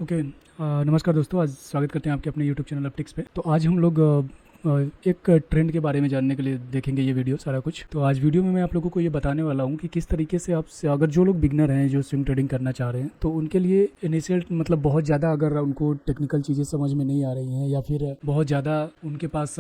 Okay. नमस्कार दोस्तों, आज स्वागत करते हैं आपके अपने यूट्यूब चैनल अपटिक्स पे। तो आज हम लोग एक ट्रेंड के बारे में जानने के लिए देखेंगे ये वीडियो सारा कुछ। तो आज वीडियो में मैं आप लोगों को ये बताने वाला हूँ कि किस तरीके से आप अगर जो लोग बिगनर हैं जो स्विंग ट्रेडिंग करना चाह रहे हैं तो उनके लिए इनिशियल मतलब बहुत ज़्यादा अगर उनको टेक्निकल चीज़ें समझ में नहीं आ रही हैं या फिर बहुत ज़्यादा उनके पास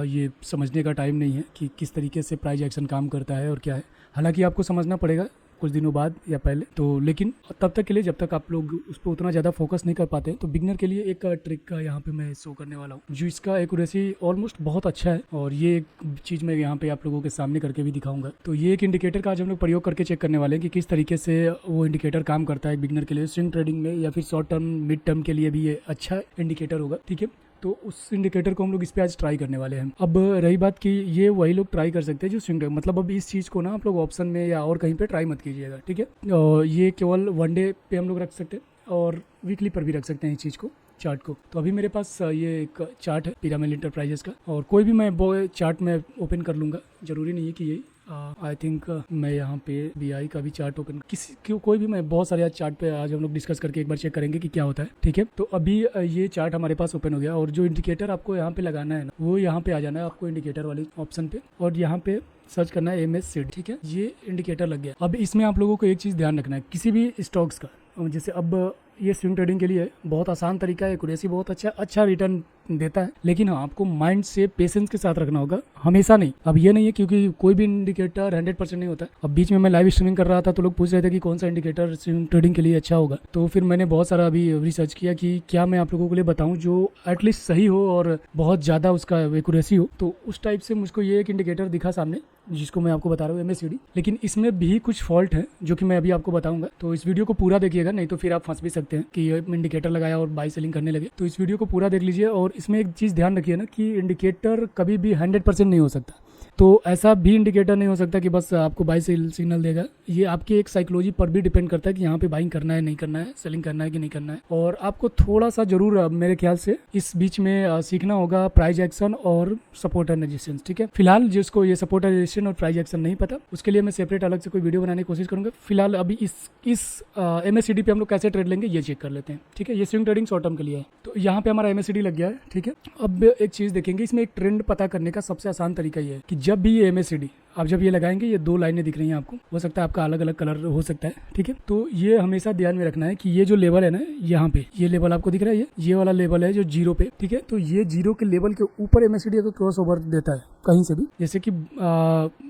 ये समझने का टाइम नहीं है कि किस तरीके से प्राइस एक्शन काम करता है और क्या है। हालांकि आपको समझना पड़ेगा कुछ दिनों बाद या पहले, तो लेकिन तब तक के लिए जब तक आप लोग उस पर उतना ज़्यादा फोकस नहीं कर पाते तो बिगनर के लिए एक ट्रिक का यहाँ पे मैं शो करने वाला हूँ जो इसका एक्यूरेसी ऑलमोस्ट बहुत अच्छा है। और ये एक चीज़ मैं यहाँ पे आप लोगों के सामने करके भी दिखाऊंगा। तो ये एक इंडिकेटर का आज हम लोग प्रयोग करके चेक करने वाले हैं कि किस तरीके से वो इंडिकेटर काम करता है बिगनर के लिए स्विंग ट्रेडिंग में या फिर शॉर्ट टर्म मिड टर्म के लिए भी ये अच्छा इंडिकेटर होगा। ठीक है, तो उस इंडिकेटर को हम लोग इस पे आज ट्राई करने वाले हैं। अब रही बात कि ये वही लोग ट्राई कर सकते हैं जो स्विंग मतलब अब इस चीज़ को ना आप लोग ऑप्शन में या और कहीं पे ट्राई मत कीजिएगा। ठीक है, और ये केवल वनडे पे हम लोग रख सकते हैं और वीकली पर भी रख सकते हैं इस चीज़ को, चार्ट को। तो अभी मेरे पास ये एक चार्ट है पिरामिड इंटरप्राइजेस का, और कोई भी मैं वो चार्ट में ओपन कर लूँगा, ज़रूरी नहीं है कि यही। आई थिंक मैं यहाँ पे BI का भी चार्ट ओपन कोई भी मैं बहुत सारे आज चार्ट पे आज हम लोग डिस्कस करके एक बार चेक करेंगे कि क्या होता है। ठीक है, तो अभी ये चार्ट हमारे पास ओपन हो गया और जो इंडिकेटर आपको यहाँ पे लगाना है ना वो यहाँ पे आ जाना है आपको इंडिकेटर वाली ऑप्शन पे और यहाँ पे सर्च करना है MACD। ठीक है, ये इंडिकेटर लग गया। अब इसमें आप लोगों को एक चीज़ ध्यान रखना है किसी भी स्टॉक्स का, जैसे अब ये स्विंग ट्रेडिंग के लिए बहुत आसान तरीका है, एक्यूरेसी बहुत अच्छा रिटर्न देता है, लेकिन हाँ आपको माइंड से पेशेंस के साथ रखना होगा, हमेशा नहीं। अब ये नहीं है क्योंकि कोई भी इंडिकेटर 100% नहीं होता। अब बीच में मैं लाइव स्ट्रीमिंग कर रहा था तो लोग पूछ रहे थे कि कौन सा इंडिकेटर स्विंग ट्रेडिंग के लिए अच्छा होगा, तो फिर मैंने बहुत सारा अभी रिसर्च किया कि क्या मैं आप लोगों के लिए बताऊं जो एटलीस्ट सही हो और बहुत ज़्यादा उसका एक्यूरेसी हो। तो उस टाइप से मुझको ये एक इंडिकेटर दिखा सामने जिसको मैं आपको बता रहा हूँ MACD, लेकिन इसमें भी कुछ फॉल्ट है जो कि मैं अभी आपको बताऊंगा। तो इस वीडियो को पूरा देखिएगा, नहीं तो फिर आप फंस भी सकते हैं कि ये इंडिकेटर लगाया और बाई सेलिंग करने लगे। तो इस वीडियो को पूरा देख लीजिए और इसमें एक चीज़ ध्यान रखिए ना कि इंडिकेटर कभी भी 100% नहीं हो सकता। तो ऐसा भी इंडिकेटर नहीं हो सकता कि बस आपको बाई सिग्नल देगा। ये आपकी एक साइकोलॉजी पर भी डिपेंड करता है कि यहाँ पे बाइंग करना है नहीं करना है, सेलिंग करना है कि नहीं करना है। और आपको थोड़ा सा जरूर मेरे ख्याल से इस बीच में सीखना होगा प्राइस एक्शन और सपोर्ट एंड रेजिस्टेंस। ठीक है, फिलहाल जिसको ये सपोर्ट एंड रेजिस्टेंस और प्राइस एक्शन नहीं पता उसके लिए मैं सेपरेट अलग से कोई वीडियो बनाने की कोशिश करूंगा। फिलहाल अभी इस MACD पे हम लोग कैसे ट्रेड लेंगे ये चेक कर लेते हैं। ठीक है, ये स्विंग ट्रेडिंग शॉर्ट टर्म के लिए है। तो यहाँ पे हमारा MACD लग गया है। ठीक है, अब एक चीज़ देखेंगे, इसमें एक ट्रेंड पता करने का सबसे आसान तरीका ये है कि जब भी ये MACD आप जब ये लगाएंगे, ये दो लाइनें दिख रही हैं आपको, हो सकता है आपका अलग अलग कलर हो सकता है। ठीक है, तो ये हमेशा ध्यान में रखना है कि ये जो लेवल है ना, यहाँ पे ये लेवल आपको दिख रहा है, ये वाला लेवल है जो 0 पे। ठीक है, तो ये 0 के लेवल के ऊपर MACD अगर क्रॉस ओवर देता है कहीं से भी, जैसे कि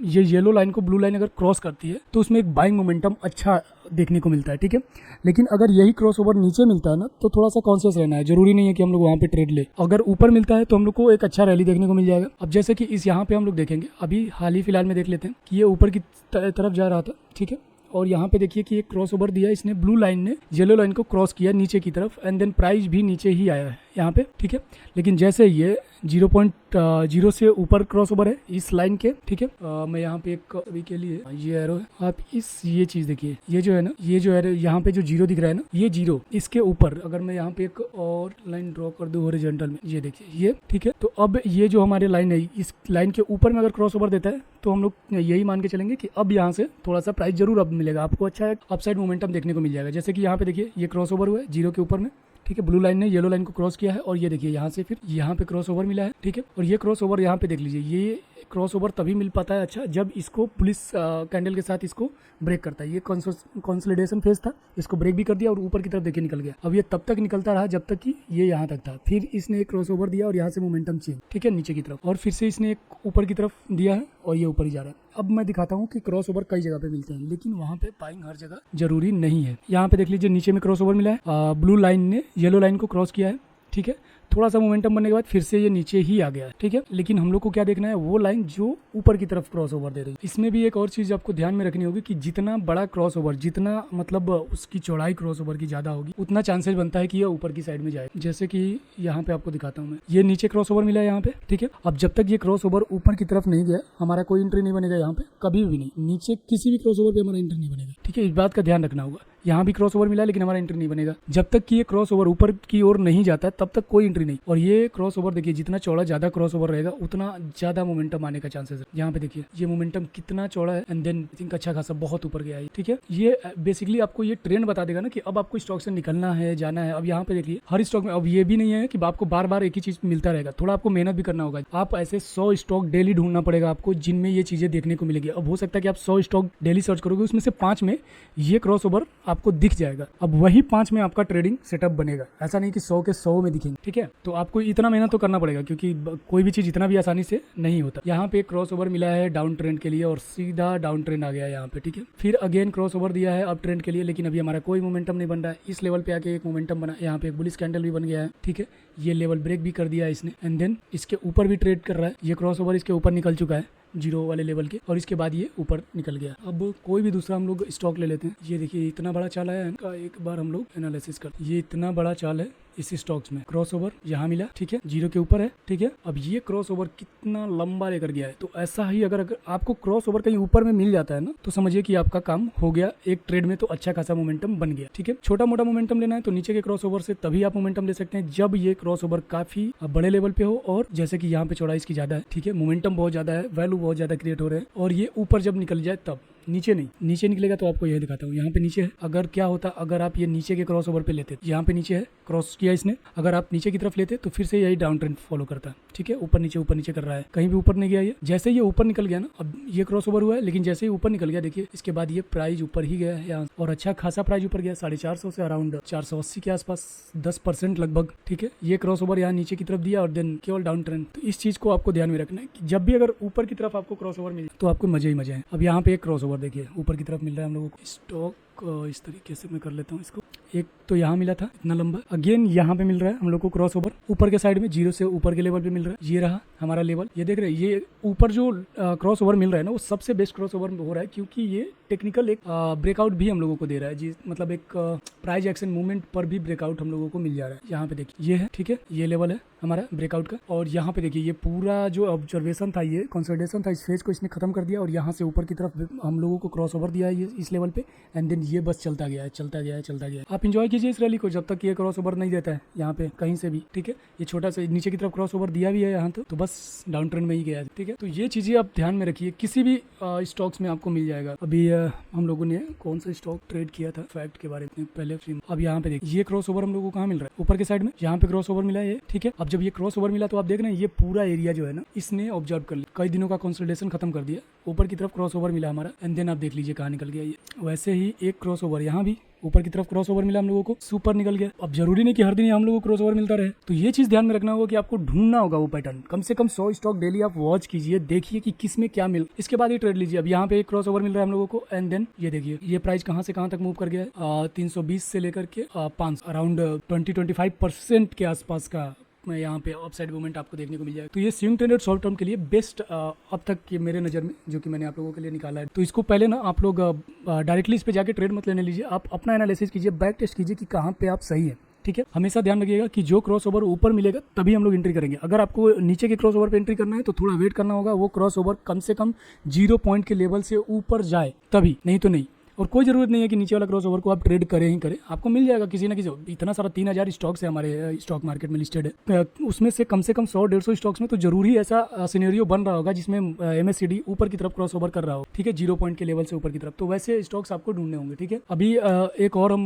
ये येलो लाइन को ब्लू लाइन अगर क्रॉस करती है तो उसमें एक बाइंग मोमेंटम अच्छा देखने को मिलता है। ठीक है, लेकिन अगर यही क्रॉस ओवर नीचे मिलता है ना तो थोड़ा सा कॉन्शियस रहना है, जरूरी नहीं है कि हम लोग वहाँ पे ट्रेड ले। अगर ऊपर मिलता है तो हम लोग को एक अच्छा रैली देखने को मिल जाएगा। अब जैसे कि इस यहाँ पे हम लोग देखेंगे, अभी हाल ही फिलहाल में देख लेते हैं कि ये ऊपर की तरफ जा रहा था। ठीक है, और यहाँ पे देखिए कि एक क्रॉस ओवर दिया इसने, ब्लू लाइन ने येलो लाइन को क्रॉस किया नीचे की तरफ एंड देन प्राइस भी नीचे ही आया है यहाँ पे। ठीक है, लेकिन जैसे ये 0.0 से ऊपर क्रॉस ओवर है इस लाइन के। ठीक है, मैं यहाँ पे एक अभी के लिए ये एरो है, आप ये चीज देखिए, ये जो है ना, ये जो एरो यहाँ पे जो 0 दिख रहा है ना, ये 0 इसके ऊपर अगर मैं यहाँ पे एक और लाइन ड्रॉ कर दूं हॉरिजॉन्टल में, ये देखिए ये। ठीक है, तो अब ये जो हमारे लाइन है इस लाइन के ऊपर में अगर क्रॉस ओवर देता है तो हम लोग यही मान के चलेंगे कि अब यहाँ से थोड़ा सा प्राइस जरूर अब मिलेगा आपको, अच्छा एक अपसाइड मोमेंटम देखने को मिल जाएगा। जैसे कि यहाँ पे देखिए ये क्रॉस ओवर हुआ है 0 के ऊपर में। ठीक है, ब्लू लाइन ने येलो लाइन को क्रॉस किया है और ये देखिए यहाँ से फिर यहाँ पे क्रॉस ओवर मिला है। ठीक है, और ये क्रॉस ओवर यहाँ पे देख लीजिए, ये क्रॉस ओवर तभी मिल पाता है अच्छा जब इसको पुलिस कैंडल के साथ इसको ब्रेक करता है। ये कंसोलिडेशन फेज था, इसको ब्रेक भी कर दिया और ऊपर की तरफ देखिए निकल गया। अब ये तब तक निकलता रहा जब तक कि ये यहाँ तक था, फिर इसने एक क्रॉस ओवर दिया और यहाँ से मोमेंटम चेंज। ठीक है, नीचे की तरफ, और फिर से इसने एक ऊपर की तरफ दिया है और ये ऊपर ही जा रहा है। अब मैं दिखाता हूँ कि क्रॉस ओवर कई जगह पे मिलते हैं, लेकिन वहाँ पे बाइंग हर जगह जरूरी नहीं है। यहाँ पे देख लीजिए नीचे में क्रॉस ओवर मिला है, ब्लू लाइन ने येलो लाइन को क्रॉस किया है। ठीक है, थोड़ा सा मोमेंटम बनने के बाद फिर से ये नीचे ही आ गया है। ठीक है, लेकिन हम लोग को क्या देखना है, वो लाइन जो ऊपर की तरफ क्रॉस ओवर दे रही है। इसमें भी एक और चीज आपको ध्यान में रखनी होगी कि जितना बड़ा क्रॉस ओवर, जितना मतलब उसकी चौड़ाई क्रॉस ओवर की ज्यादा होगी, उतना चांसेस बनता है कि ये ऊपर की साइड में जाए। जैसे कि यहाँ पे आपको दिखाता हूँ मैं, ये नीचे क्रॉस ओवर मिला है यहाँ पे। ठीक है, अब जब तक ये क्रॉस ओवर ऊपर की तरफ नहीं गया हमारा कोई एंट्री नहीं बनेगा यहाँ पे, कभी भी नहीं। नीचे किसी भी क्रॉस ओवर पे हमारा एंट्री नहीं बनेगा। ठीक है, इस बात का ध्यान रखना होगा। यहाँ भी क्रॉस ओवर मिला है लेकिन हमारा एंट्री नहीं बनेगा। जब तक कि ये क्रॉस ओवर ऊपर की ओर नहीं जाता है तब तक कोई एंट्री एंट्री नहीं। और ये क्रॉस ओवर देखिए, जितना चौड़ा ज्यादा क्रॉस ओवर रहेगा उतना ज्यादा मोमेंटम आने का चांसेस है। यहाँ पे देखिए ये मोमेंटम कितना चौड़ा है एंड देन आई थिंक अच्छा खासा बहुत ऊपर गया है। ठीक है, ये बेसिकली आपको ये ट्रेंड बता देगा ना कि अब आपको स्टॉक से निकलना है, जाना है। अब यहाँ पे देखिए हर स्टॉक में अब ये भी नहीं है कि आपको बार बार एक ही चीज मिलता रहेगा, थोड़ा आपको मेहनत भी करना होगा। आप ऐसे 100 स्टॉक डेली ढूंढना पड़ेगा आपको जिनमें ये चीजें देखने को मिलेगी। अब हो सकता है कि आप 100 स्टॉक डेली सर्च करोगे, उसमें से 5 में ये क्रॉस ओवर आपको दिख जाएगा। अब वही 5 में आपका ट्रेडिंग सेटअप बनेगा, ऐसा नहीं कि 100 के 100 में दिखेंगे। ठीक है, तो आपको इतना मेहनत तो करना पड़ेगा क्योंकि कोई भी चीज इतना भी आसानी से नहीं होता। यहाँ पे क्रॉस ओवर मिला है डाउन ट्रेंड के लिए और सीधा डाउन ट्रेंड आ गया है यहाँ पे। ठीक है, फिर अगेन क्रॉस ओवर दिया है अप ट्रेंड के लिए, लेकिन अभी हमारा कोई मोमेंटम नहीं बन रहा है। इस लेवल पे आके एक मोमेंटम बना, यहाँ पे एक बुलिश कैंडल भी बन गया है। ठीक है, ये लेवल ब्रेक भी कर दिया है इसने एंड देन इसके ऊपर भी ट्रेड कर रहा है। ये क्रॉस ओवर इसके ऊपर निकल चुका है जीरो वाले लेवल के और इसके बाद ये ऊपर निकल गया। अब कोई भी दूसरा हम लोग स्टॉक ले लेते हैं। ये देखिए इतना बड़ा चाल है इनका, एक बार हम लोग एनालिसिस करते हैं। ये इतना बड़ा चाल है इस स्टॉक्स में, क्रॉस ओवर यहाँ मिला। ठीक है, जीरो के ऊपर है। ठीक है, अब ये क्रॉस ओवर कितना लंबा लेकर गया है। तो ऐसा ही अगर आपको क्रॉस ओवर कहीं ऊपर में मिल जाता है ना, तो समझिए कि आपका काम हो गया एक ट्रेड में, तो अच्छा खासा मोमेंटम बन गया। ठीक है, छोटा मोटा मोमेंटम लेना है तो नीचे के क्रॉस ओवर से तभी आप मोमेंटम ले सकते हैं जब ये क्रॉस ओवर काफी बड़े लेवल पे हो और जैसे कि यहाँ पे चौड़ाई इसकी ज्यादा है। ठीक है, मोमेंटम बहुत ज्यादा है, वैल्यू बहुत ज्यादा क्रिएट हो रहे हैं और ये ऊपर जब निकल जाए तब, नीचे नहीं। नीचे निकलेगा तो आपको यही दिखाता हूँ। यहाँ पे नीचे है, अगर क्या होता अगर आप ये नीचे के क्रॉस ओवर पे लेते, यहाँ पे नीचे है, क्रॉस किया इसने, अगर आप नीचे की तरफ लेते तो फिर से यही डाउन ट्रेंड फॉलो करता। ठीक है, ऊपर नीचे कर रहा है, कहीं भी ऊपर नहीं गया ये। जैसे ये ऊपर निकल गया ना, अब ये क्रॉस ओवर हुआ है लेकिन जैसे ही ऊपर निकल गया देखिए इसके बाद ये प्राइस ऊपर ही गया है यहाँ, और अच्छा खासा प्राइस ऊपर गया 450 से अराउंड 480 के आसपास, 10% लगभग। ठीक है, ये क्रॉस ओवर यहाँ नीचे की तरफ दिया और देन केवल डाउन ट्रेंड। तो इस चीज को आपको ध्यान में रखना है कि जब भी अगर ऊपर की तरफ आपको क्रॉस ओवर मिले तो आपको मजे ही मजे हैं। अब यहाँ पे एक क्रॉस ओवर देखिए ऊपर की तरफ मिल रहा है हम लोगों को। स्टॉक इस तरीके से मैं कर लेता हूँ इसको। एक तो यहाँ मिला था इतना लंबा, अगेन यहाँ पे मिल रहा है हम लोग को क्रॉस ओवर ऊपर के साइड में, जीरो से ऊपर के लेवल पे मिल रहा है। ये रहा हमारा लेवल, ये देख रहे हैं। ये ऊपर जो क्रॉस ओवर मिल रहा है ना, वो सबसे बेस्ट क्रॉस ओवर हो रहा है क्योंकि ये टेक्निकल एक ब्रेकआउट भी हम लोगों को दे रहा है जी, मतलब एक प्राइस एक्शन मूवमेंट पर भी ब्रेकआउट हम लोगों को मिल जा रहा है। यहाँ पे देखिए ये है। ठीक है, ये लेवल है हमारा ब्रेकआउट का और यहाँ पे देखिए ये पूरा जो ऑब्जर्वेशन था, ये कंसोलिडेशन था, इस फेज को इसने खत्म कर दिया और यहाँ से ऊपर की तरफ हम लोगों को क्रॉस ओवर दिया है ये इस लेवल पे एंड देन ये बस चलता गया है। आप इंजॉय कीजिए इस रैली को जब तक ये क्रॉस ओवर नहीं देता है यहाँ पे कहीं से भी। ठीक है, ये छोटा सा नीचे की तरफ क्रॉस ओवर दिया भी है यहाँ तो बस डाउन ट्रेंड में ही गया है। ठीक है, तो ये चीजें आप ध्यान में रखिए, किसी भी स्टॉक्स में आपको मिल जाएगा। अभी हम लोगों ने कौन सा स्टॉक ट्रेड किया था फैक्ट के बारे में पहले। अब यहाँ पे देखिए ये क्रॉस ओवर हम लोगों को कहाँ मिल रहा है, ऊपर के साइड में, यहाँ पे क्रॉस ओवर मिला है। ठीक है, अब जब ये क्रॉस ओवर मिला तो आप देख रहे हैं ये पूरा एरिया जो है ना, इसने ऑब्जर्व कर लिया, कई दिनों का कंसोलिडेशन खत्म कर दिया, ऊपर की तरफ क्रॉस ओवर मिला हमारा एंड देन आप देख लीजिए कहाँ निकल गया ये। वैसे ही एक क्रॉस ओवर यहाँ भी ऊपर की तरफ क्रॉस ओवर मिला हम लोगों को, सुपर निकल गया। अब जरूरी नहीं कि हर दिन हम लोगों को क्रॉस ओवर मिलता रहे, तो ये चीज ध्यान में रखना होगा कि आपको ढूंढना होगा वो पैटर्न। कम से कम 100 स्टॉक डेली आप वॉच कीजिए, देखिए कि किस में क्या मिल, इसके बाद ही ट्रेड लीजिए। अब यहाँ पे एक क्रॉस ओवर मिल रहा है हम लोगों को एंड देन ये देखिए ये प्राइस कहाँ से कहाँ तक मूव कर गया है, 320 से लेकर के 5 अराउंड 20-25% के आसपास का में यहाँ पे अपसाइड मूवमेंट आपको देखने को मिल जाएगा। तो ये स्विंग ट्रेड शॉर्ट टर्म के लिए बेस्ट अब तक के मेरे नज़र में जो कि मैंने आप लोगों के लिए निकाला है। तो इसको पहले ना आप लोग डायरेक्टली इस पे जाके ट्रेड मत लेने लीजिए, आप अपना एनालिसिस कीजिए, बैक टेस्ट कीजिए कि कहाँ पे आप सही है। ठीक है, हमेशा ध्यान रखिएगा कि जो क्रॉस ओवर ऊपर मिलेगा तभी हम लोग एंट्री करेंगे। अगर आपको नीचे के क्रॉस ओवर पे एंट्री करना है तो थोड़ा वेट करना होगा, वो क्रॉस ओवर कम से कम 0 पॉइंट के लेवल से ऊपर जाए तभी, नहीं तो नहीं। और कोई जरूरत नहीं है कि नीचे वाला क्रॉस ओवर को आप ट्रेड करें ही करें, आपको मिल जाएगा किसी ना किसी। इतना सारा 3000 स्टॉक्स है हमारे स्टॉक मार्केट में लिस्टेड है, उसमें से कम 100-150 स्टॉक्स में तो जरूर ही ऐसा सिनेरियो बन रहा होगा जिसमें MACD ऊपर की तरफ क्रॉस ओवर कर रहा हो। ठीक है, 0 पॉइंट के लेवल से ऊपर की तरफ, तो वैसे स्टॉक्स आपको ढूंढने होंगे। ठीक है, अभी एक और हम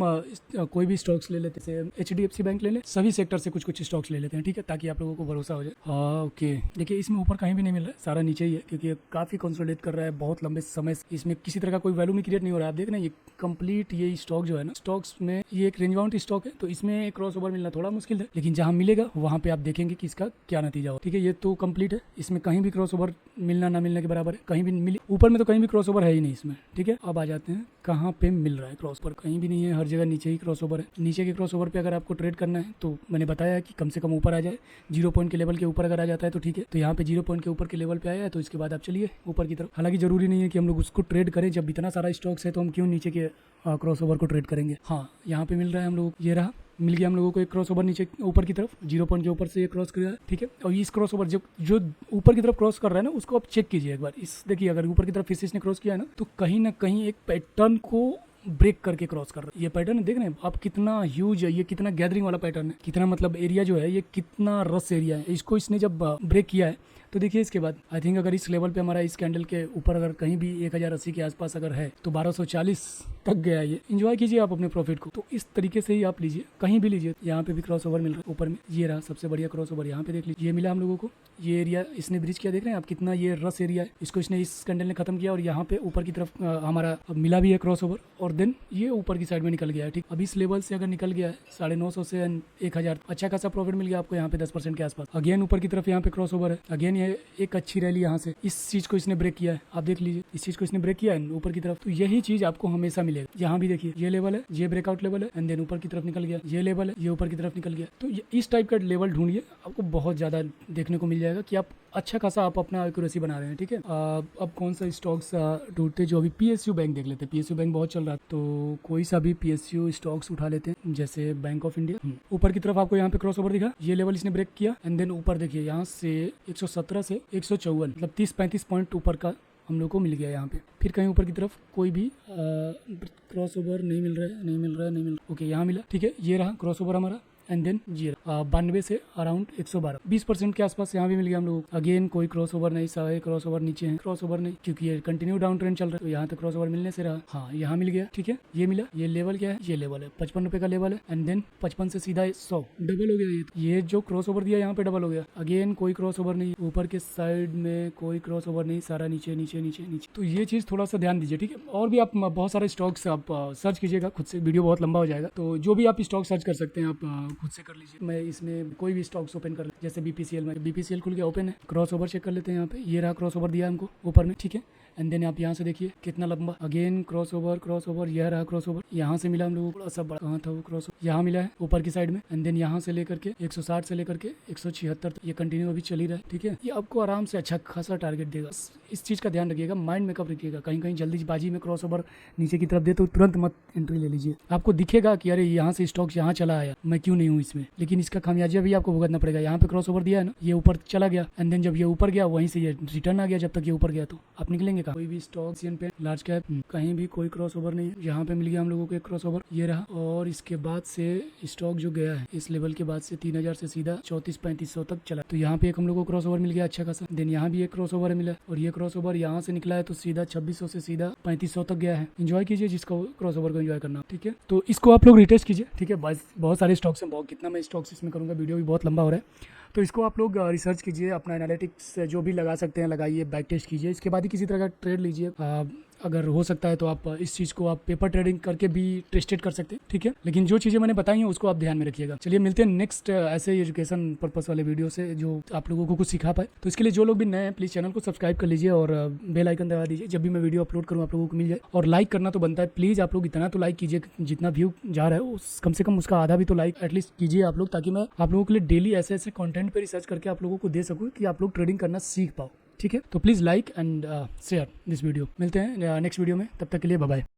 कोई भी स्टॉक्स ले लेते हैं, HDFC बैंक ले लें, सभी सेक्टर से कुछ स्टॉक्स ले लेते हैं। ठीक है, ताकि आप लोगों को भरोसा हो जाए। ओके, देखिए इसमें ऊपर कहीं भी नहीं मिल रहा है, सारा नीचे ही है क्योंकि काफी कंसोलिडेट कर रहा है बहुत लंबे समय से, इसमें किसी तरह का कोई वैल्यू नहीं क्रिएट नहीं हो रहा है। आप देख रहे हैं ये कंप्लीट ये स्टॉक जो है ना, स्टॉक्स में ये एक रेंज बाउंड स्टॉक है, तो इसमें क्रॉस ओवर मिलना थोड़ा मुश्किल है, लेकिन जहां मिलेगा वहां पे आप देखेंगे कि इसका क्या नतीजा हो। ठीक है, ये तो कंप्लीट है, इसमें कहीं भी क्रॉस ओवर मिलना ना मिलने के बराबर है, कहीं भी मिली ऊपर में तो कहीं भी क्रॉस ओवर है ही नहीं इसमें। ठीक है, अब आ जाते हैं कहाँ पे मिल रहा है क्रॉस ओवर, कहीं भी नहीं है, हर जगह नीचे ही क्रॉस ओवर है। नीचे के क्रॉस ओवर पे अगर आपको ट्रेड करना है तो मैंने बताया कि कम से कम ऊपर आ जाए, 0 पॉइंट के लेवल के ऊपर अगर आ जाता है तो ठीक है। तो यहाँ पे 0 पॉइंट के ऊपर के लेवल पे आया है तो इसके बाद आप चलिए ऊपर की तरफ। हालांकि जरूरी नहीं है कि हम लोग उसको ट्रेड करें, जब इतना सारा स्टॉक्स है तो हम क्यों नीचे के क्रॉस ओवर को ट्रेड करेंगे। हाँ, यहाँ पे मिल रहा है हम लोग, ये रहा, मिल गया हम लोगों को एक क्रॉस ओवर नीचे ऊपर की तरफ, 0 पॉइंट के ऊपर से ये क्रॉस किया। ठीक है, और इस क्रॉस ओवर जो ऊपर की तरफ क्रॉस कर रहा है ना, उसको आप चेक कीजिए एक बार। इस देखिए अगर ऊपर की तरफ फिर से इसने क्रॉस किया है ना, तो कहीं ना कहीं एक पैटर्न को ब्रेक करके क्रॉस कर रहा है। ये पैटर्न देख रहे हैं आप कितना ह्यूज है, ये कितना गैदरिंग वाला पैटर्न है, कितना मतलब एरिया जो है ये कितना रस एरिया है। इसको इसने जब ब्रेक किया है तो देखिए इसके बाद आई थिंक अगर इस लेवल पे हमारा इस कैंडल के ऊपर अगर कहीं भी 1080 के आसपास अगर है तो 1240 तक गया है। ये एंजॉय कीजिए आप अपने प्रॉफिट को। तो इस तरीके से ही आप लीजिए, कहीं भी लीजिए। यहाँ पे भी क्रॉस ओवर मिल रहा है ऊपर में, ये रहा सबसे बढ़िया क्रॉस ओवर। यहाँ पे देख लीजिए ये मिला हम लोगों को, ये एरिया इसने ब्रिज किया, देख रहे हैं आप कितना ये रस एरिया है। इसको इसने इस कैंडल ने खत्म किया और यहाँ पे ऊपर की तरफ हमारा मिला भी है क्रॉस ओवर और देन ये ऊपर की साइड में निकल गया है। ठीक, अब इस लेवल से अगर निकल गया है 950 से 1000 अच्छा खासा प्रॉफिट मिल गया आपको यहाँ पे 10% के आसपास। अगेन ऊपर की तरफ यहाँ पे क्रॉस ओवर है, अगेन ये एक अच्छी रैली यहाँ से इस चीज को इसने ब्रेक किया है। आप देख लीजिए इस चीज को इसने ब्रेक किया है ऊपर की तरफ। तो यही चीज आपको हमेशा मिलेगा। यहाँ भी देखिए ये लेवल है, ये ब्रेकआउट लेवल है एंड देन ऊपर की तरफ निकल गया, ये लेवल है, ये ऊपर की तरफ निकल गया। तो इस टाइप का लेवल ढूंढिए, आपको बहुत ज्यादा देखने को मिल जाएगा कि आप अच्छा खासा आप अपना एक्यूरेसी बना रहे हैं। ठीक है, अब कौन सा स्टॉक्स ढूंढते, जो अभी PSU बैंक देख लेते हैं। PSU बैंक बहुत चल रहा है तो कोई सा भी PSU स्टॉक्स उठा लेते हैं, जैसे बैंक ऑफ इंडिया। ऊपर की तरफ आपको यहाँ पे क्रॉस ओवर दिखा, ये लेवल इसने ब्रेक किया एंड देन ऊपर देखिए यहाँ से 117 से 154 मतलब 30-35 पॉइंट ऊपर का हम लोग को मिल गया यहाँ पे। फिर कहीं ऊपर की तरफ कोई भी क्रॉस ओवर नहीं मिल रहा है। ओके यहाँ मिला, ठीक है, ये रहा क्रॉस ओवर हमारा एंड देन 92 से अराउंड 112 20% के आसपास यहाँ भी मिल गया हम लोग। अगेन कोई क्रॉस ओवर नहीं, सारे क्रॉस ओवर नीचे है, क्रॉस ओवर नहीं क्योंकि ये कंटिन्यू डाउन ट्रेंड चल रहा है। तो यहाँ तक क्रॉस ओवर मिलने से रहा, हाँ यहाँ मिल गया, ठीक है, ये मिला। ये लेवल क्या है, ये लेवल है 55 रुपए का लेवल है एंड देन 55 से सीधा 100 डबल हो गया। ये जो क्रॉस ओवर दिया यहाँ पे डबल हो गया। अगेन कोई क्रॉस ओवर नहीं, ऊपर के साइड में कोई क्रॉस ओवर नहीं, सारा नीचे नीचे नीचे नीचे। तो ये चीज थोड़ा सा ध्यान दीजिए, ठीक है। और भी आप बहुत सारे स्टॉक्स आप सर्च कीजिएगा खुद से, वीडियो बहुत लंबा हो जाएगा। तो जो भी आप स्टॉक सर्च कर सकते हैं आप खुद से कर लीजिए। इसमें कोई भी स्टॉक्स ओपन कर ले, जैसे BPCL में BPCL खुल गया, ओपन है, क्रॉस ओवर चेक कर लेते हैं। यहाँ पे ये रहा क्रॉस ओवर दिया हमको ऊपर में, ठीक है। एंड देन आप यहाँ से देखिए कितना लंबा, अगेन क्रॉस ओवर, यह रहा क्रॉस ओवर। यहाँ से मिला हम लोगों को थोड़ा सा बड़ा, कहाँ था वो क्रॉस ओवर, यहाँ मिला है ऊपर की साइड में एंड देन यहाँ से लेकर के 160 से लेकर के 176 ये कंटिन्यू अभी चल ही रहा है, ठीक है। ये आपको आराम से अच्छा खासा टारगेट देगा। इस चीज का ध्यान रखिएगा, माइंड मेकअप रखिएगा। कहीं जल्दीबाजी में क्रॉस ओवर नीचे की तरफ दे तो तुरंत मत एंट्री ले लीजिए। आपको दिखेगा कि अरे यहाँ से स्टॉक्स यहाँ चला आया, मैं क्यों नहीं हूँ इसमें, लेकिन इसका खामियाजा भी आपको भुगतना पड़ेगा। यहाँ पे क्रॉस ओवर दिया है ना, ये ऊपर चला गया एंड देन जब ये ऊपर गया वहीं से ये रिटर्न आ गया। जब तक ये ऊपर गया तो आप निकलेंगे कहाँ। कोई भी स्टॉक्स पे लार्ज कैप कहीं भी कोई क्रॉस ओवर नहीं है। यहाँ पे मिल गया हम लोगों को एक क्रॉस ओवर, ये रहा। और इसके बाद से स्टॉक जो गया है इस लेवल के बाद से 3000 से सीधा 3400-3500 तक चला। तो यहाँ पे एक हम लोगों को क्रॉस ओवर मिल गया अच्छा खासा। देन यहाँ भी एक क्रॉस ओवर मिला और ये क्रॉस ओवर यहाँ से निकला है तो सीधा 2600 से सीधा 3500 तक गया है। एंजॉय कीजिए जिसको क्रॉस ओवर को एंजॉय करना, ठीक है। तो इसको आप लोग रिटेस्ट कीजिए, ठीक है। बहुत सारे स्टॉक्स हैं, कितना मैं स्टॉक्स इसमें करूँगा, वीडियो भी बहुत लंबा हो रहा है। तो इसको आप लोग रिसर्च कीजिए, अपना एनालिटिक्स जो भी लगा सकते हैं लगाइए, बैक टेस्ट कीजिए। इसके बाद ही किसी तरह का ट्रेड लीजिए। अगर हो सकता है तो आप इस चीज़ को आप पेपर ट्रेडिंग करके भी टेस्टेड कर सकते हैं, ठीक है। लेकिन जो चीज़ें मैंने बताई हैं उसको आप ध्यान में रखिएगा। चलिए मिलते हैं नेक्स्ट ऐसे एजुकेशन पर्पस वाले वीडियो से जो आप लोगों को कुछ सिखा पाए। तो इसके लिए जो लोग भी नए हैं प्लीज़ चैनल को सब्सक्राइब कर लीजिए और बेल आइकन दबा दीजिए, जब भी मैं वीडियो अपलोड करूँ आप लोगों को मिल जाए। और लाइक करना तो बनता है, प्लीज़ आप लोग इतना तो लाइक कीजिए, जितना व्यू जा रहा है कम से कम उसका आधा भी तो लाइक एटलीस्ट कीजिए आप लोग, ताकि मैं आप लोगों के लिए डेली ऐसे कंटेंट पर रिसर्च करके आप लोगों को दे सकूँ कि आप लोग ट्रेडिंग करना सीख पाओ, ठीक है। तो please like and share this video. मिलते हैं नेक्स्ट वीडियो में, तब तक के लिए बाय बाय।